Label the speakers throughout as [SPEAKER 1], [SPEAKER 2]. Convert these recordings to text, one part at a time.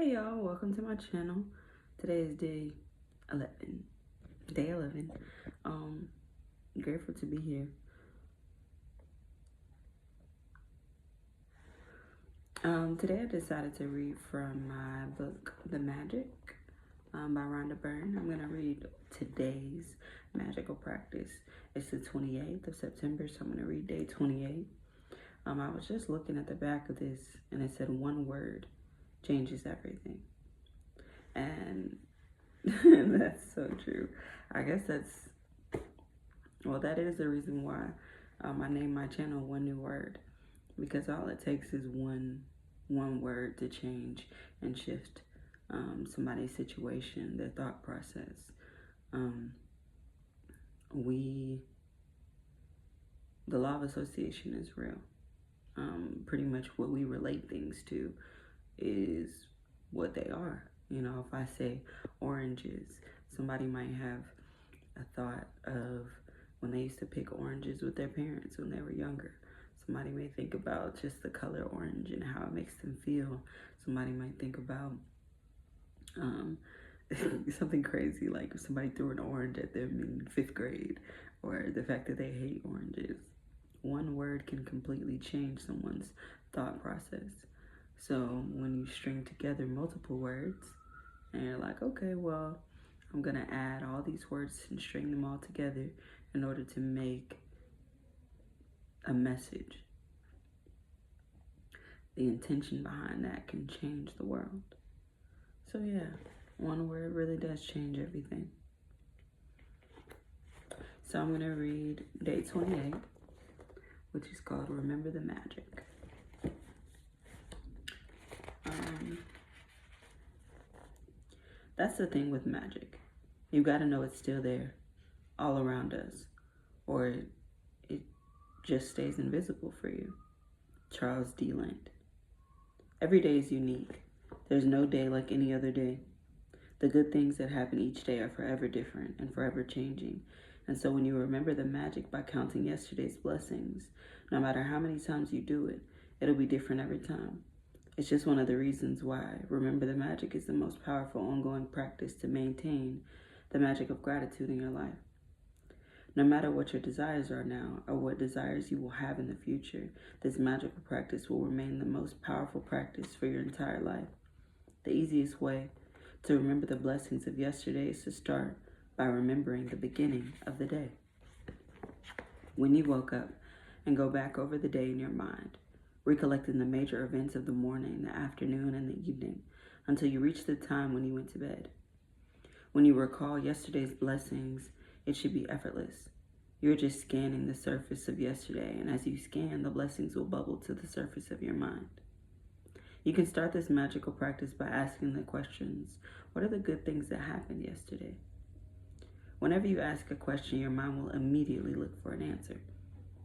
[SPEAKER 1] Hey y'all, welcome to my channel. Today is day 11. Day 11. Grateful to be here. Today I decided to read from my book, The Magic, by Rhonda Byrne. I'm gonna read today's magical practice. It's the 28th of September, so I'm gonna read day 28. I was just looking at the back of this and it said one word changes everything. And that's so true. I guess that is the reason why I named my channel One New Word, because all it takes is one word to change and shift somebody's situation, their thought process. The law of association is real. Pretty much what we relate things to is what they are. You know, if I say oranges, somebody might have a thought of when they used to pick oranges with their parents when they were younger. Somebody may think about just the color orange and how it makes them feel. Somebody might think about something crazy, like if somebody threw an orange at them in 5th grade, or the fact that they hate oranges. One word can completely change someone's thought process. So when you string together multiple words and you're like, okay, well, I'm gonna add all these words and string them all together in order to make a message. The intention behind that can change the world. So yeah, one word really does change everything. So I'm gonna read day 28, which is called Remember the Magic. That's the thing with magic. You gotta know it's still there, all around us, or it just stays invisible for you. Charles D. Lent. Every day is unique. There's no day like any other day. The good things that happen each day are forever different and forever changing. And so when you remember the magic by counting yesterday's blessings, no matter how many times you do it, it'll be different every time. It's just one of the reasons why Remember the Magic is the most powerful ongoing practice to maintain the magic of gratitude in your life. No matter what your desires are now or what desires you will have in the future, this magical practice will remain the most powerful practice for your entire life. The easiest way to remember the blessings of yesterday is to start by remembering the beginning of the day. When you woke up and go back over the day in your mind, recollecting the major events of the morning, the afternoon, and the evening, until you reach the time when you went to bed. When you recall yesterday's blessings, it should be effortless. You're just scanning the surface of yesterday, and as you scan, the blessings will bubble to the surface of your mind. You can start this magical practice by asking the questions, what are the good things that happened yesterday? Whenever you ask a question, your mind will immediately look for an answer.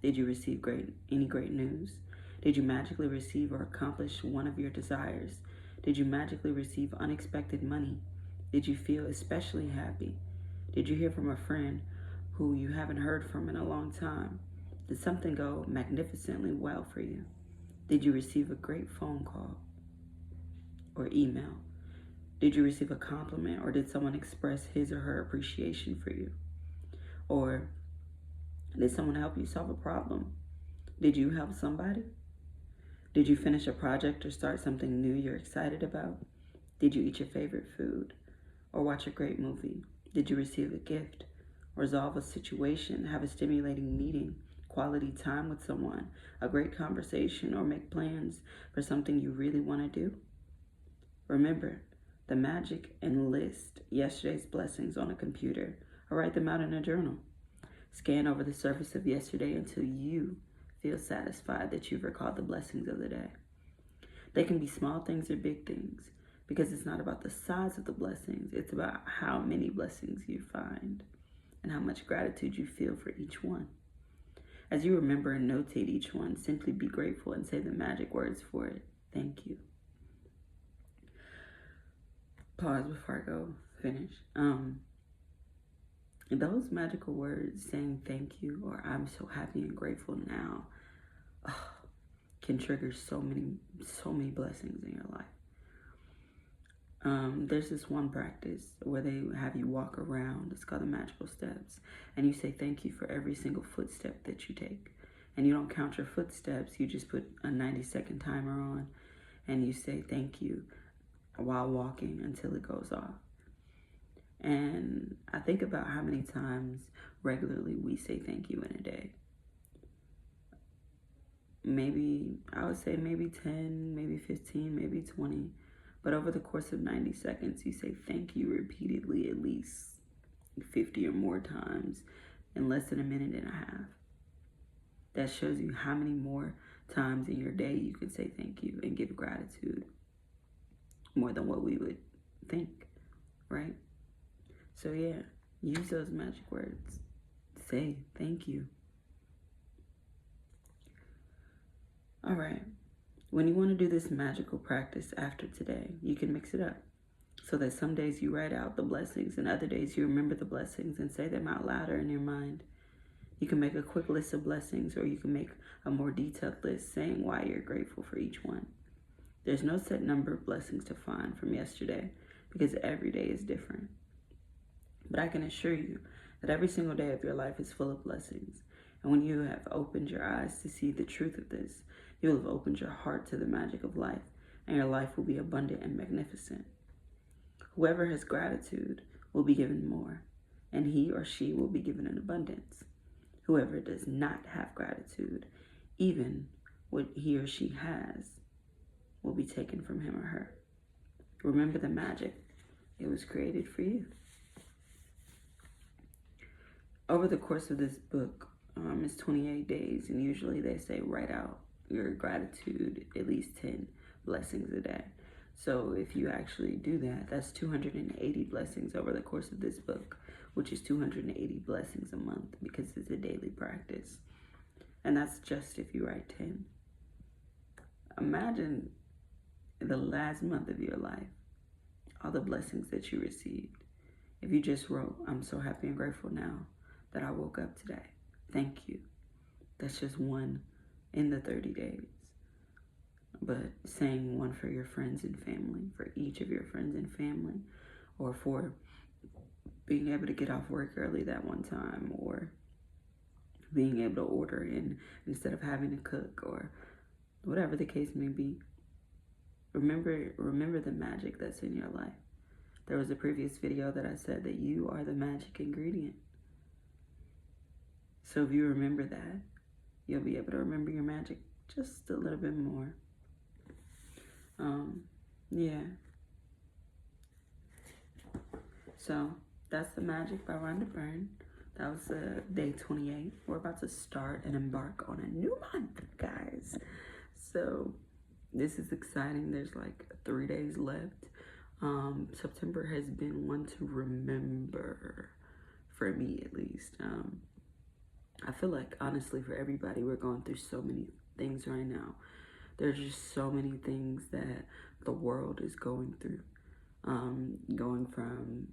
[SPEAKER 1] Did you receive any great news? Did you magically receive or accomplish one of your desires? Did you magically receive unexpected money? Did you feel especially happy? Did you hear from a friend who you haven't heard from in a long time? Did something go magnificently well for you? Did you receive a great phone call or email? Did you receive a compliment, or did someone express his or her appreciation for you? Or did someone help you solve a problem? Did you help somebody? Did you finish a project or start something new you're excited about? Did you eat your favorite food or watch a great movie? Did you receive a gift, resolve a situation, have a stimulating meeting, quality time with someone, a great conversation, or make plans for something you really want to do? Remember the magic and list yesterday's blessings on a computer or write them out in a journal. Scan over the surface of yesterday until you feel satisfied that you've recalled the blessings of the day. They can be small things or big things, because it's not about the size of the blessings, it's about how many blessings you find and how much gratitude you feel for each one. As you remember and notate each one, simply be grateful and say the magic words for it. Thank you. Pause before I go finish. Those magical words, saying thank you or I'm so happy and grateful now, can trigger so many blessings in your life. There's this one practice where they have you walk around. It's called the magical steps. And you say thank you for every single footstep that you take. And you don't count your footsteps. You just put a 90-second timer on. And you say thank you while walking until it goes off. And I think about how many times regularly we say thank you in a day. Maybe, I would say maybe 10, maybe 15, maybe 20. But over the course of 90 seconds, you say thank you repeatedly at least 50 or more times in less than a minute and a half. That shows you how many more times in your day you can say thank you and give gratitude more than what we would think, right? So yeah, use those magic words. Say thank you. All right. When you want to do this magical practice after today, you can mix it up so that some days you write out the blessings and other days you remember the blessings and say them out louder in your mind. You can make a quick list of blessings, or you can make a more detailed list saying why you're grateful for each one. There's no set number of blessings to find from yesterday because every day is different. But I can assure you that every single day of your life is full of blessings. And when you have opened your eyes to see the truth of this, you will have opened your heart to the magic of life, and your life will be abundant and magnificent. Whoever has gratitude will be given more, and he or she will be given in abundance. Whoever does not have gratitude, even what he or she has, will be taken from him or her. Remember the magic. It was created for you. Over the course of this book, it's 28 days, and usually they say write out your gratitude at least 10 blessings a day. So if you actually do that, that's 280 blessings over the course of this book, which is 280 blessings a month because it's a daily practice. And that's just if you write 10. Imagine the last month of your life, all the blessings that you received. If you just wrote, I'm so happy and grateful now that I woke up today. Thank you. That's just one in the 30 days. But saying one for your friends and family, for each of your friends and family, or for being able to get off work early that one time, or being able to order in instead of having to cook, or whatever the case may be. Remember the magic that's in your life. There was a previous video that I said that you are the magic ingredient. So if you remember that, you'll be able to remember your magic just a little bit more. Yeah. So that's the magic by Rhonda Byrne. That was day 28. We're about to start and embark on a new month, guys. So this is exciting. There's like 3 days left. September has been one to remember, for me at least. I feel like, honestly, for everybody, we're going through so many things right now. There's just so many things that the world is going through. Going from,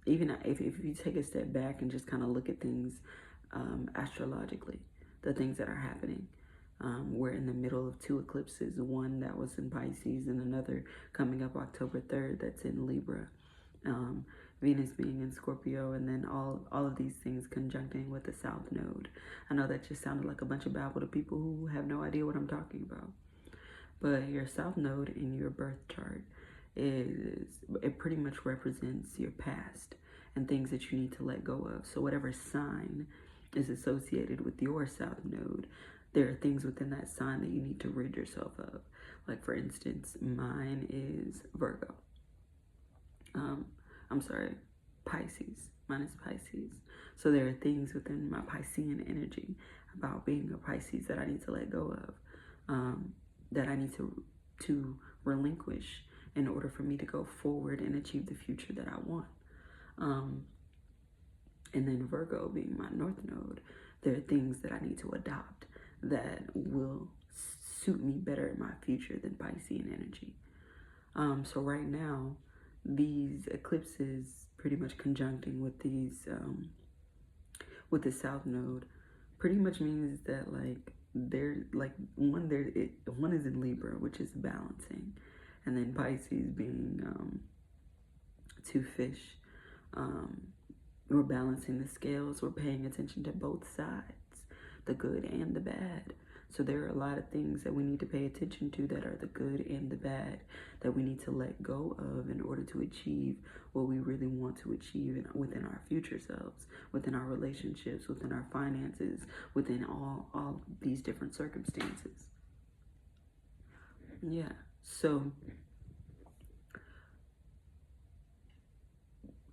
[SPEAKER 1] even if you take a step back and just kind of look at things astrologically, the things that are happening. We're in the middle of 2 eclipses, one that was in Pisces and another coming up October 3rd that's in Libra. Venus being in Scorpio, and then all of these things conjuncting with the South Node. I know that just sounded like a bunch of babble to people who have no idea what I'm talking about. But your South Node in your birth chart it pretty much represents your past and things that you need to let go of. So whatever sign is associated with your South Node, there are things within that sign that you need to rid yourself of. Like, for instance, mine is Virgo. Pisces. Mine is Pisces. So there are things within my Piscean energy about being a Pisces that I need to let go of, that I need to relinquish in order for me to go forward and achieve the future that I want. And then Virgo being my North Node, there are things that I need to adopt that will suit me better in my future than Piscean energy. So right now, these eclipses pretty much conjuncting with these with the South Node pretty much means that one is in Libra, which is balancing, And then Pisces being 2 fish. We're balancing the scales. We're paying attention to both sides, the good and the bad. So there are a lot of things that we need to pay attention to that are the good and the bad, that we need to let go of in order to achieve what we really want to achieve within our future selves, within our relationships, within our finances, within all these different circumstances. Yeah. So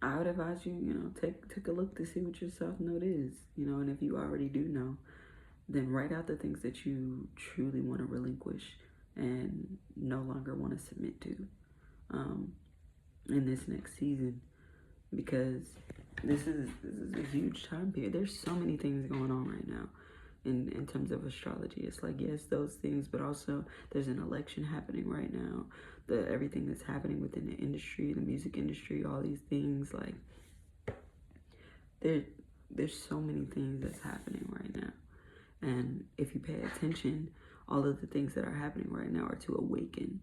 [SPEAKER 1] I would advise you, take a look to see what your self note is, and if you already do know, then write out the things that you truly want to relinquish and no longer want to submit to in this next season, because this is a huge time period. There's so many things going on right now in terms of astrology. It's like, yes, those things, but also there's an election happening right now. Everything that's happening within the industry, the music industry, all these things, like there's so many things that's happening right now. And if you pay attention, all of the things that are happening right now are to awaken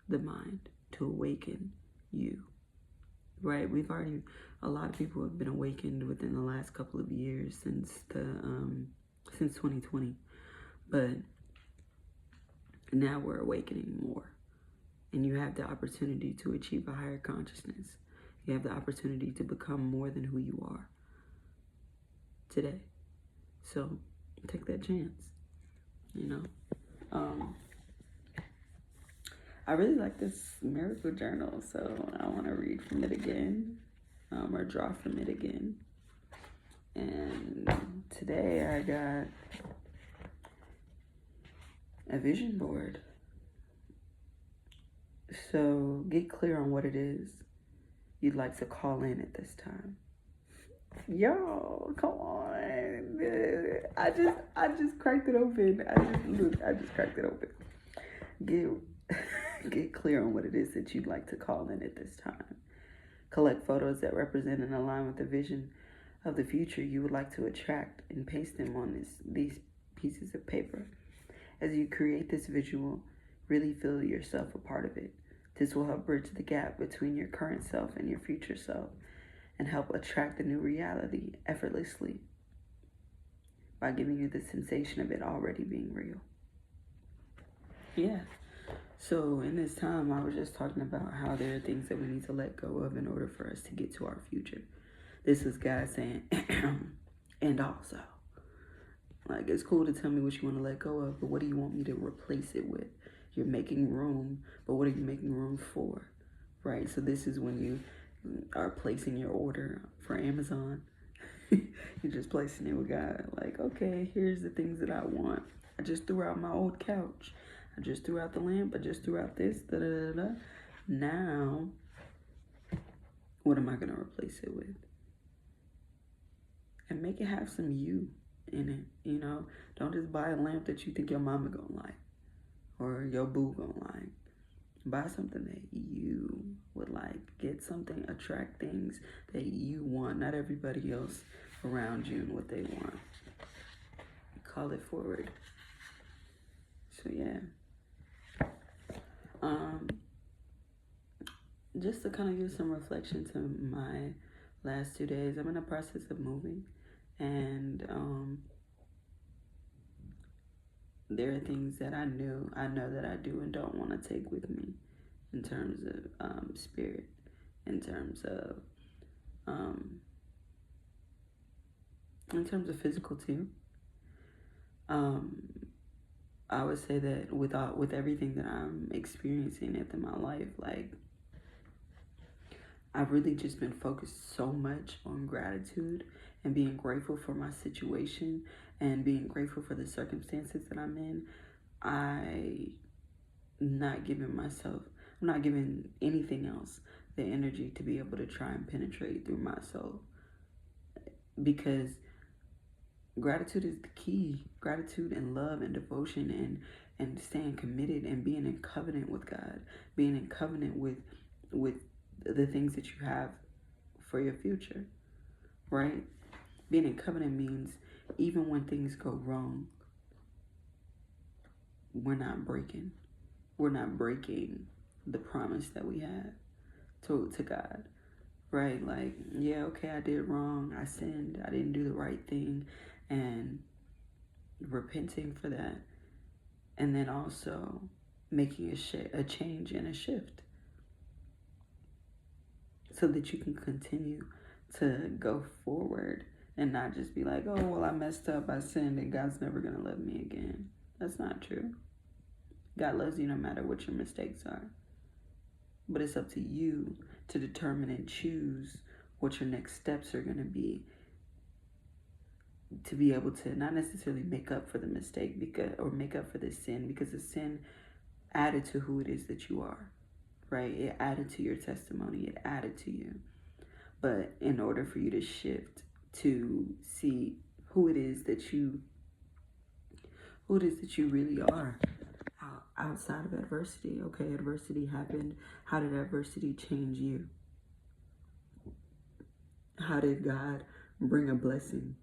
[SPEAKER 1] the mind, to awaken you, right? A lot of people have been awakened within the last couple of years since 2020, but now we're awakening more. And you have the opportunity to achieve a higher consciousness. You have the opportunity to become more than who you are today. So take that chance, I really like this miracle journal, so I want to read from it again, or draw from it again. And today I got a vision board. So get clear on what it is you'd like to call in at this time. Yo, come on. I just cracked it open. I just cracked it open. Get clear on what it is that you'd like to call in at this time. Collect photos that represent and align with the vision of the future you would like to attract and paste them on these pieces of paper. As you create this visual, really feel yourself a part of it. This will help bridge the gap between your current self and your future self and help attract the new reality effortlessly by giving you the sensation of it already being real. Yeah. So in this time, I was just talking about how there are things that we need to let go of in order for us to get to our future. This is God saying, and also, like, it's cool to tell me what you want to let go of, but what do you want me to replace it with? You're making room, but what are you making room for? Right? So this is when you are placing your order for Amazon. You're just placing it with God. Like, okay, here's the things that I want. I just threw out my old couch. I just threw out the lamp. I just threw out this. Da, da, da, da. Now, what am I going to replace it with? And make it have some you in it, Don't just buy a lamp that you think your mama gonna like or your boo gonna like. Buy something that you would like. Get something, attract things that you want, not everybody else around you and what they want. Call it forward. So yeah. Just to kind of give some reflection to my last 2 days, I'm in the process of moving, and there are things that I know that I do and don't want to take with me in terms of spirit, in terms of physical too. I would say that with everything that I'm experiencing in my life, like, I've really just been focused so much on gratitude and being grateful for my situation and being grateful for the circumstances that I'm in. I'm not giving anything else the energy to be able to try and penetrate through my soul, because gratitude is the key. Gratitude and love and devotion and staying committed and being in covenant with God, being in covenant with the things that you have for your future, right? Being in covenant means even when things go wrong, we're not breaking the promise that we have to God, right? Like, yeah, okay, I did wrong, I sinned, I didn't do the right thing, and repenting for that, and then also making a change and a shift so that you can continue to go forward and not just be like, oh, well, I messed up, I sinned, and God's never going to love me again. That's not true. God loves you no matter what your mistakes are. But it's up to you to determine and choose what your next steps are going to be able to not necessarily make up for the mistake or make up for the sin, because the sin added to who it is that you are, right? It added to your testimony. It added to you. But in order for you to shift to see who it is that you really are outside of adversity. Okay, adversity happened. How did adversity change you? How did God bring a blessing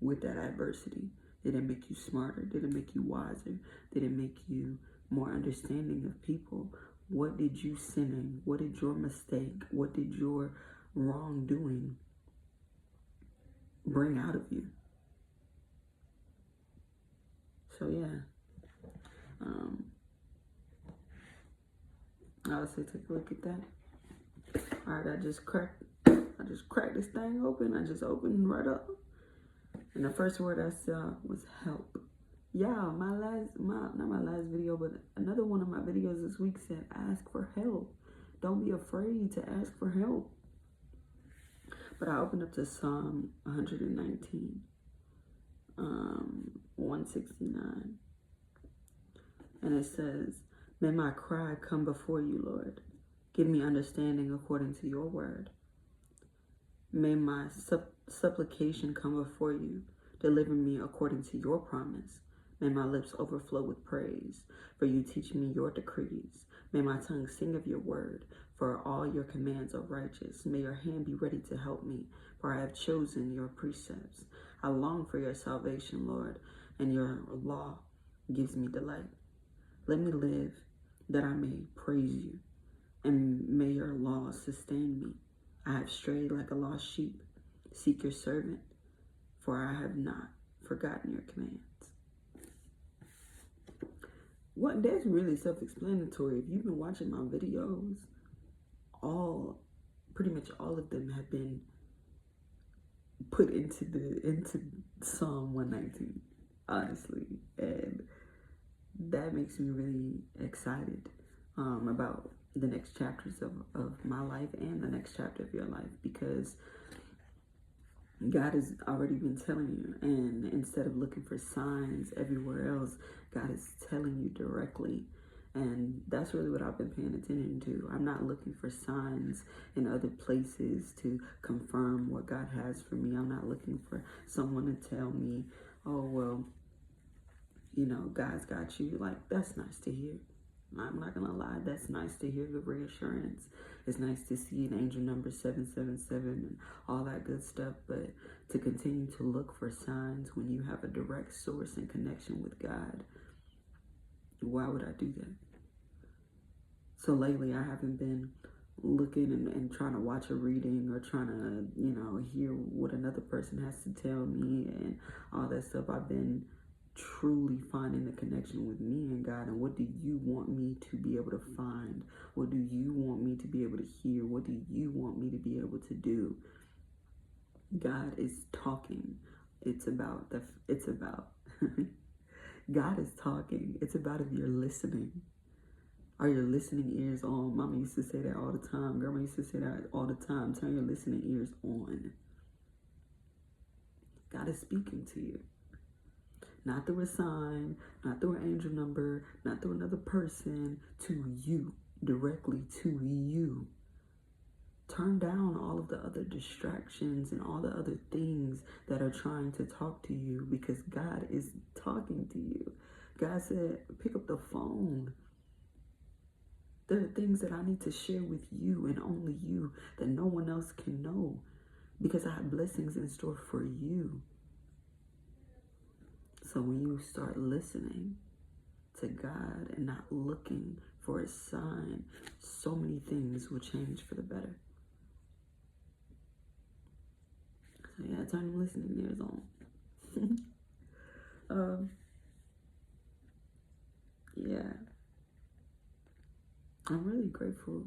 [SPEAKER 1] with that adversity? Did it make you smarter? Did it make you wiser? Did it make you more understanding of people? What did you sin in? What did your mistake? What did your wrongdoing bring out of you? So yeah, I would say take a look at that. All right, I just cracked this thing open. I just opened right up, and the first word I saw was help. Yeah, not my last video, but another one of my videos this week said ask for help. Don't be afraid to ask for help. But I opened up to Psalm 119, 169. And it says, may my cry come before you, Lord. Give me understanding according to your word. May my supplication come before you. Deliver me according to your promise. May my lips overflow with praise, for you teach me your decrees. May my tongue sing of your word, for all your commands are righteous. May your hand be ready to help me, for I have chosen your precepts. I long for your salvation, Lord, and your law gives me delight. Let me live that I may praise you, and may your law sustain me. I have strayed like a lost sheep. Seek your servant, for I have not forgotten your commands. That's really self-explanatory. If you've been watching my videos, pretty much all of them have been put into Psalm 119, honestly, and that makes me really excited about the next chapters of my life and the next chapter of your life, because God has already been telling you, and instead of looking for signs everywhere else, God is telling you directly. And that's really what I've been paying attention to. I'm not looking for signs in other places to confirm what God has for me. I'm not looking for someone to tell me, oh, well, God's got you. Like, that's nice to hear. I'm not gonna lie, that's nice to hear the reassurance. It's nice to see an angel number 777 and all that good stuff, but to continue to look for signs when you have a direct source and connection with God, why would I do that? So lately I haven't been looking and trying to watch a reading or trying to, hear what another person has to tell me and all that stuff. I've been truly finding the connection with me and God, and what do you want me to be able to find? What do you want me to be able to hear? What do you want me to be able to do? God is talking. It's about God is talking. It's about if you're listening. Are your listening ears on? Mama used to say that all the time. Grandma used to say that all the time. Turn your listening ears on. God is speaking to you. Not through a sign, not through an angel number, not through another person, to you, directly to you. Turn down all of the other distractions and all the other things that are trying to talk to you, because God is talking to you. God said, pick up the phone. There are things that I need to share with you and only you, that no one else can know, because I have blessings in store for you. So when you start listening to God and not looking for a sign, so many things will change for the better. So yeah, turn your listening ears on. Yeah, I'm really grateful.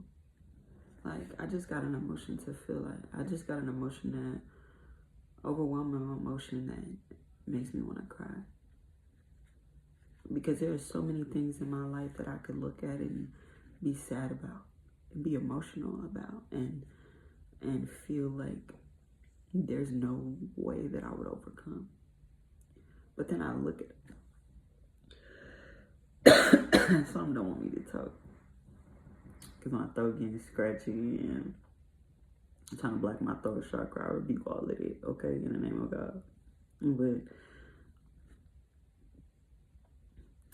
[SPEAKER 1] Like, I just got an emotion to feel like, I just got an emotion that, overwhelming emotion that makes me want to cry. Because there are so many things in my life that I could look at and be sad about, and be emotional about, and feel like there's no way that I would overcome. But then I look at it. Some don't want me to talk because my throat getting scratchy and I'm trying to block my throat chakra. I rebuke all of it, okay, in the name of God. But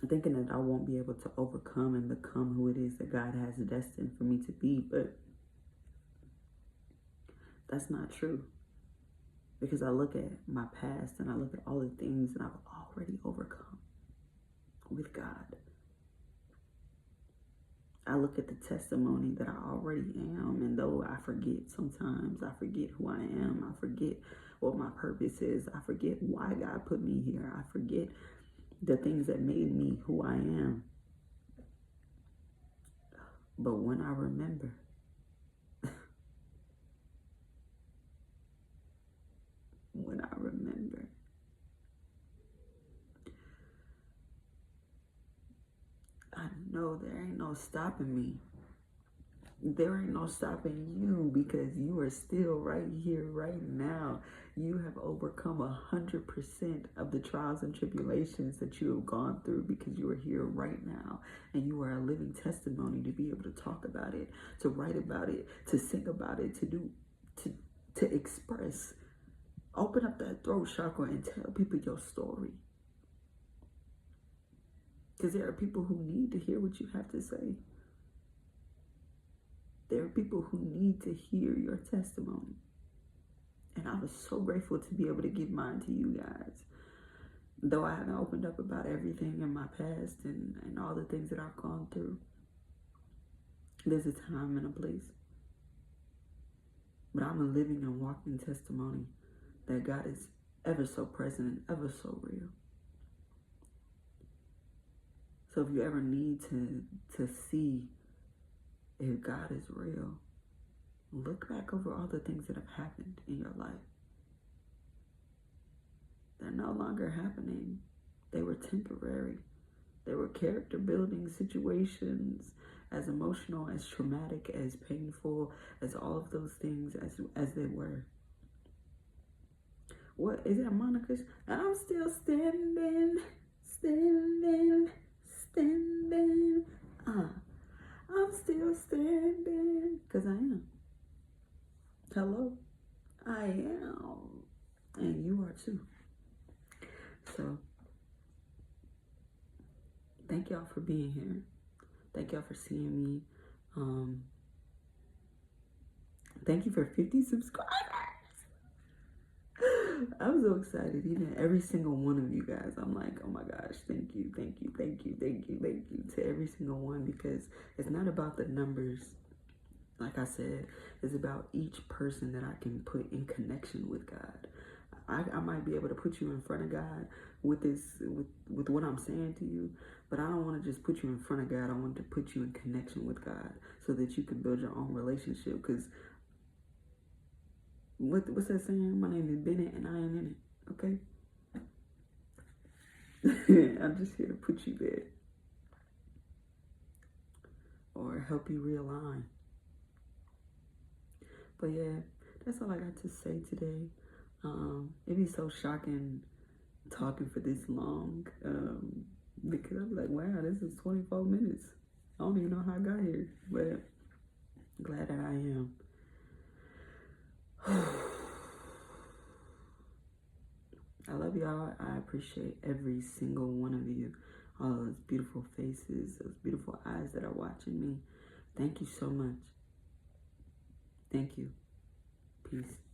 [SPEAKER 1] I'm thinking that I won't be able to overcome and become who it is that God has destined for me to be, but that's not true. Because I look at my past and I look at all the things that I've already overcome with God. I look at the testimony that I already am, and though I forget sometimes, I forget who I am, I forget what my purpose is, I forget why God put me here, I forget the things that made me who I am. But when I remember, I know there ain't no stopping me. There ain't no stopping you, because you are still right here, right now. You have overcome 100% of the trials and tribulations that you have gone through, because you are here right now. And you are a living testimony to be able to talk about it, to write about it, to sing about it, to express. Open up that throat chakra and tell people your story. Because there are people who need to hear what you have to say. There are people who need to hear your testimony. And I was so grateful to be able to give mine to you guys. Though I haven't opened up about everything in my past and all the things that I've gone through, there's a time and a place. But I'm a living and walking testimony that God is ever so present and ever so real. So if you ever need to see if God is real, look back over all the things that have happened in your life. They're no longer happening. They were temporary. They were character building situations, as emotional, as traumatic, as painful, as all of those things as they were. What is that, Monica's? I'm still standing, standing, standing. I'm still standing, because I am. Hello, I am, and you are too. So, thank y'all for being here. Thank y'all for seeing me. Thank you for 50 subscribers. I'm so excited. Even every single one of you guys, I'm like, oh my gosh, thank you, thank you, thank you, thank you, thank you to every single one, because it's not about the numbers. Like I said, it's about each person that I can put in connection with God. I might be able to put you in front of God with this, with what I'm saying to you, but I don't want to just put you in front of God. I want to put you in connection with God so that you can build your own relationship. Because what's that saying? My name is Bennett and I am in it. Okay. I'm just here to put you there, or help you realign. But yeah, that's all I got to say today. It'd be so shocking talking for this long, because I'm like, wow, this is 24 minutes. I don't even know how I got here, but I'm glad that I am. I love y'all. I appreciate every single one of you. All those beautiful faces, those beautiful eyes that are watching me. Thank you so much. Thank you. Peace.